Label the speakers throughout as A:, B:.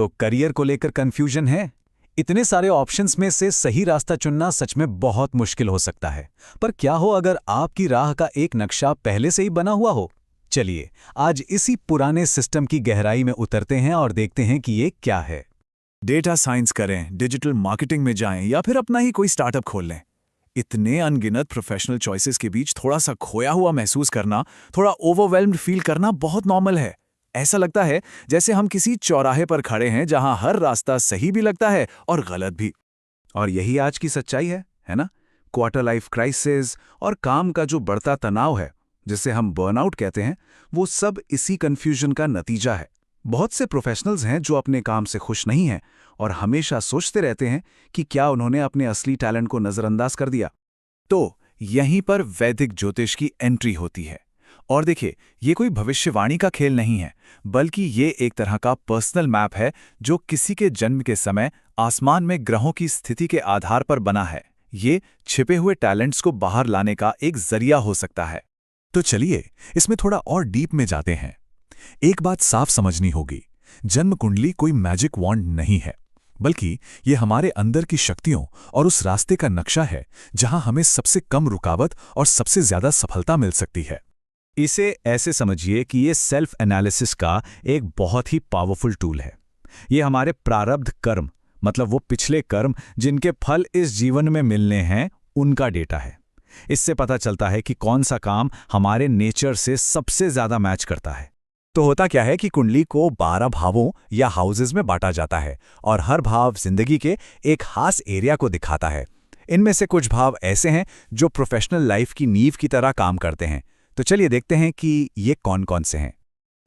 A: तो करियर को लेकर कंफ्यूजन है? इतने सारे ऑप्शंस में से सही रास्ता चुनना सच में बहुत मुश्किल हो सकता है। पर क्या हो अगर आपकी राह का एक नक्शा पहले से ही बना हुआ हो? चलिए आज इसी पुराने सिस्टम की गहराई में उतरते हैं और देखते हैं कि ये क्या है।
B: डेटा साइंस करें, डिजिटल मार्केटिंग में जाएं या फिर अपना ही कोई स्टार्टअप खोल लें। इतने अनगिनत प्रोफेशनल चॉइसेस के बीच थोड़ा सा खोया हुआ महसूस करना, थोड़ा ओवरवेल्म्ड फील करना बहुत नॉर्मल है। ऐसा लगता है जैसे हम किसी चौराहे पर खड़े हैं जहां हर रास्ता सही भी लगता है और गलत भी। और यही आज की सच्चाई है ना? क्वार्टर लाइफ क्राइसिस और काम का जो बढ़ता तनाव है, जिसे हम बर्नआउट कहते हैं, वो सब इसी कंफ्यूजन का नतीजा है। बहुत से प्रोफेशनल्स हैं जो अपने काम से खुश नहीं हैं और हमेशा सोचते रहते हैं कि क्या उन्होंने अपने असली टैलेंट को नज़रअंदाज कर दिया। तो यहीं पर वैदिक ज्योतिष की एंट्री होती है। और देखिए, ये कोई भविष्यवाणी का खेल नहीं है, बल्कि ये एक तरह का पर्सनल मैप है जो किसी के जन्म के समय आसमान में ग्रहों की स्थिति के आधार पर बना है। ये छिपे हुए टैलेंट्स को बाहर लाने का एक जरिया हो सकता है।
C: तो चलिए इसमें थोड़ा और डीप में जाते हैं। एक बात साफ समझनी होगी, जन्म कुंडली कोई मैजिक वॉन्ड नहीं है, बल्कि ये हमारे अंदर की शक्तियों और उस रास्ते का नक्शा है जहां हमें सबसे कम रुकावट और सबसे ज्यादा सफलता मिल सकती है।
A: इसे ऐसे समझिए कि ये सेल्फ एनालिसिस का एक बहुत ही पावरफुल टूल है। ये हमारे प्रारब्ध कर्म, मतलब वो पिछले कर्म जिनके फल इस जीवन में मिलने हैं, उनका डेटा है। इससे पता चलता है कि कौन सा काम हमारे नेचर से सबसे ज्यादा मैच करता है।
C: तो होता क्या है कि कुंडली को 12 भावों या हाउसेस में बांटा जाता है और हर भाव जिंदगी के एक खास एरिया को दिखाता है। इनमें से कुछ भाव ऐसे हैं जो प्रोफेशनल लाइफ की नींव की तरह काम करते हैं। तो चलिए देखते हैं कि ये कौन कौन से हैं।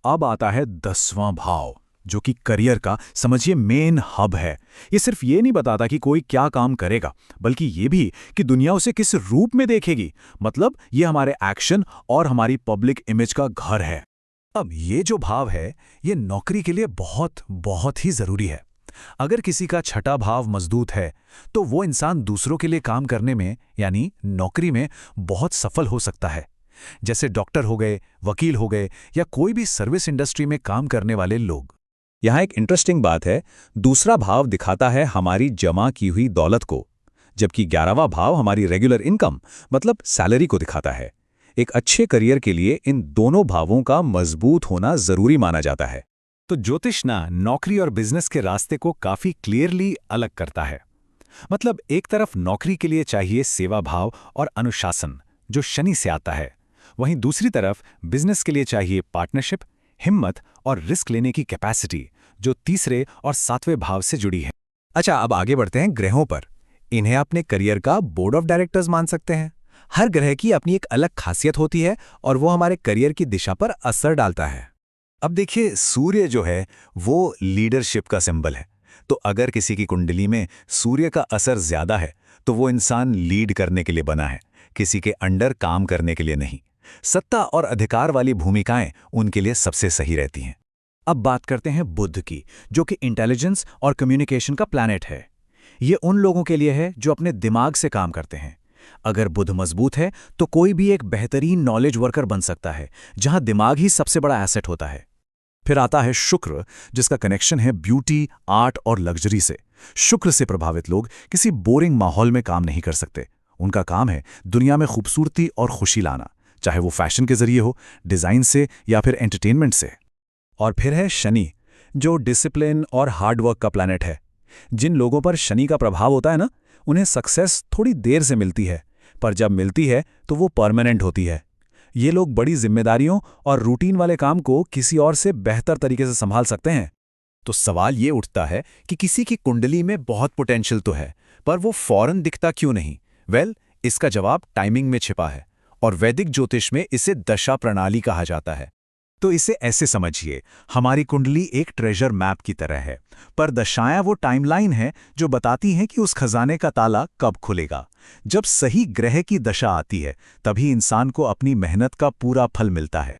C: अब आता है 10वां भाव, जो कि करियर का समझिए मेन हब है। ये सिर्फ ये नहीं बताता कि कोई क्या काम करेगा, बल्कि ये भी कि दुनिया उसे किस रूप में देखेगी। मतलब ये हमारे एक्शन और हमारी पब्लिक इमेज का घर है। अब ये जो भाव है, ये नौकरी के लिए बहुत बहुत ही जरूरी है। अगर किसी का छठा भाव मजबूत है तो वो इंसान दूसरों के लिए काम करने में, यानी नौकरी में, बहुत सफल हो सकता है। जैसे डॉक्टर हो गए, वकील हो गए या कोई भी सर्विस इंडस्ट्री में काम करने वाले लोग।
A: यहाँ एक इंटरेस्टिंग बात है, दूसरा भाव दिखाता है हमारी जमा की हुई दौलत को, जबकि 11वां भाव हमारी रेगुलर इनकम, मतलब सैलरी को दिखाता है। एक अच्छे करियर के लिए इन दोनों भावों का मजबूत होना जरूरी माना जाता है। तो ज्योतिष ना नौकरी और बिजनेस के रास्ते को काफी क्लियरली अलग करता है। मतलब एक तरफ नौकरी के लिए चाहिए सेवा भाव और अनुशासन, जो शनि से आता है। वहीं दूसरी तरफ बिजनेस के लिए चाहिए पार्टनरशिप, हिम्मत और रिस्क लेने की कैपेसिटी, जो तीसरे और 7वें भाव से जुड़ी है।
C: अच्छा, अब आगे बढ़ते हैं ग्रहों पर। इन्हें अपने करियर का बोर्ड ऑफ डायरेक्टर्स मान सकते हैं। हर ग्रह की अपनी एक अलग खासियत होती है और वो हमारे करियर की दिशा पर असर डालता है। अब देखिए, सूर्य जो है वो लीडरशिप का सिंबल है। तो अगर किसी की कुंडली में सूर्य का असर ज्यादा है तो वो इंसान लीड करने के लिए बना है, किसी के अंडर काम करने के लिए नहीं। सत्ता और अधिकार वाली भूमिकाएं उनके लिए सबसे सही रहती हैं। अब बात करते हैं बुध की, जो कि इंटेलिजेंस और कम्युनिकेशन का प्लैनेट है। ये उन लोगों के लिए है जो अपने दिमाग से काम करते हैं। अगर बुध मजबूत है तो कोई भी एक बेहतरीन नॉलेज वर्कर बन सकता है, जहां दिमाग ही सबसे बड़ा एसेट होता है। फिर आता है शुक्र, जिसका कनेक्शन है ब्यूटी, आर्ट और लग्जरी से। शुक्र से प्रभावित लोग किसी बोरिंग माहौल में काम नहीं कर सकते। उनका काम है दुनिया में खूबसूरती और खुशी लाना, चाहे वो फैशन के जरिए हो, डिजाइन से या फिर एंटरटेनमेंट से। और फिर है शनि, जो डिसिप्लिन और हार्डवर्क का प्लैनेट है। जिन लोगों पर शनि का प्रभाव होता है ना, उन्हें सक्सेस थोड़ी देर से मिलती है, पर जब मिलती है तो वो परमानेंट होती है। ये लोग बड़ी जिम्मेदारियों और रूटीन वाले काम को किसी और से बेहतर तरीके से संभाल सकते हैं। तो सवाल ये उठता है कि किसी की कुंडली में बहुत पोटेंशियल तो है, पर वो फौरन दिखता क्यों नहीं? इसका जवाब टाइमिंग में छिपा है, और वैदिक ज्योतिष में इसे दशा प्रणाली कहा जाता है। तो इसे ऐसे समझिए, हमारी कुंडली एक ट्रेजर मैप की तरह है, पर दशाएं वो टाइमलाइन है जो बताती हैं कि उस खजाने का ताला कब खुलेगा। जब सही ग्रह की दशा आती है, तभी इंसान को अपनी मेहनत का पूरा फल मिलता है।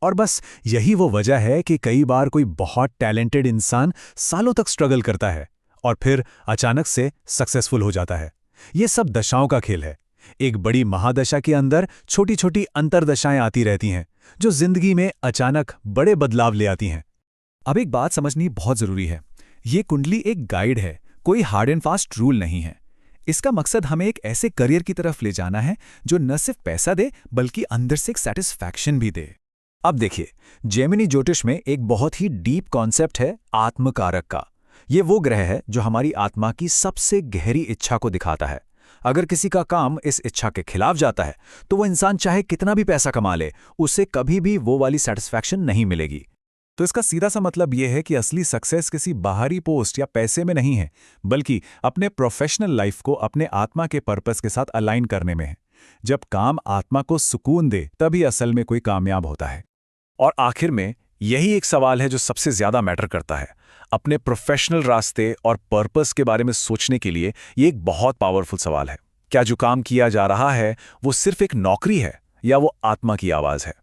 C: और बस यही वो वजह है कि कई बार कोई बहुत टैलेंटेड इंसान सालों तक स्ट्रगल करता है और फिर अचानक से सक्सेसफुल हो जाता है। ये सब दशाओं का खेल है। एक बड़ी महादशा के अंदर छोटी छोटी अंतरदशाएं आती रहती हैं, जो जिंदगी में अचानक बड़े बदलाव ले आती हैं। अब एक बात समझनी बहुत जरूरी है, ये कुंडली एक गाइड है, कोई हार्ड एंड फास्ट रूल नहीं है। इसका मकसद हमें एक ऐसे करियर की तरफ ले जाना है जो न सिर्फ पैसा दे बल्कि अंदर से एक सेटिस्फैक्शन भी दे। अब देखिए, जेमिनी ज्योतिष में एक बहुत ही डीप कॉन्सेप्ट है आत्मकारक का। ये वो ग्रह है जो हमारी आत्मा की सबसे गहरी इच्छा को दिखाता है। अगर किसी का काम इस इच्छा के खिलाफ जाता है तो वो इंसान चाहे कितना भी पैसा कमा ले, उसे कभी भी वो वाली सेटिस्फैक्शन नहीं मिलेगी।
B: तो इसका सीधा सा मतलब यह है कि असली सक्सेस किसी बाहरी पोस्ट या पैसे में नहीं है, बल्कि अपने प्रोफेशनल लाइफ को अपने आत्मा के पर्पस के साथ अलाइन करने में है। जब काम आत्मा को सुकून दे तभी असल में कोई कामयाब होता है। और आखिर में यही एक सवाल है जो सबसे ज्यादा मैटर करता है। अपने प्रोफेशनल रास्ते और पर्पस के बारे में सोचने के लिए ये एक बहुत पावरफुल सवाल है। क्या जो काम किया जा रहा है वो सिर्फ एक नौकरी है या वो आत्मा की आवाज है?